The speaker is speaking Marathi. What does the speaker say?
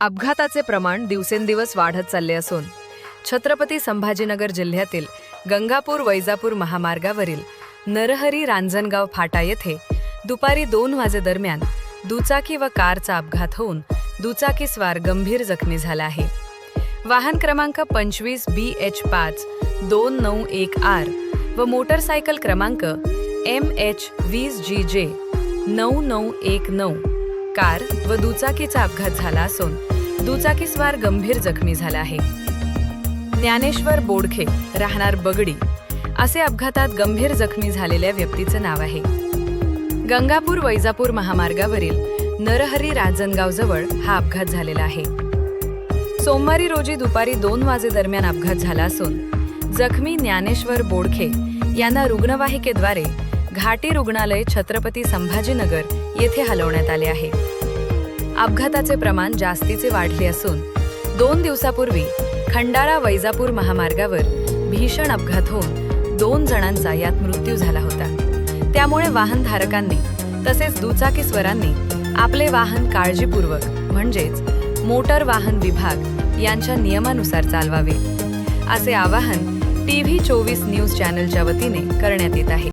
अपघाताचे प्रमाण दिवसेंदिवस वाढत चालले असून छत्रपती संभाजीनगर जिल्ह्यातील गंगापूर-वैजापूर महामार्गावरील नरहरी रांजणगाव फाटा येथे दुपारी 2 वाजेदरम्यान दुचाकी व कारचा अपघात होऊन दुचाकीस्वार गंभीर जखमी झाला आहे. वाहन क्रमांक 25 BH5 291R व मोटरसायकल क्रमांक MH 20GJ 9919 कार व दुचाकीचा अपघात झाला असून दुचाकीस्वार गंभीर जखमी झाला आहे. ज्ञानेश्वर बोडखे राहणार बगडी असे अपघातात गंभीर जखमी झालेल्या व्यक्तीचे नाव आहे. गंगापूर-वैजापूर महामार्गावरील नरहरी रांजणगाव जवळ हा अपघात झालेला आहे. सोमवारी रोजी दुपारी 2 वाजेदरम्यान अपघात झाला असून जखमी ज्ञानेश्वर बोडखे यांना रुग्णवाहिकेद्वारे घाटी रुग्णालय छत्रपती संभाजीनगर येथे हलवण्यात आले आहे. अपघाताचे प्रमाण जास्तीचे वाढले असून 2 दिवसापूर्वी खंडाळा-वैजापूर महामार्गावर भीषण अपघात होऊन 2 जणांचा यात मृत्यू झाला होता. त्यामुळे वाहनधारकांनी तसेच दुचाकीस्वारांनी आपले वाहन काळजीपूर्वक म्हणजेच मोटर वाहन विभाग यांच्या नियमानुसार चालवावे असे आवाहन TV 24 न्यूज चॅनलच्या वतीने करण्यात येत आहे.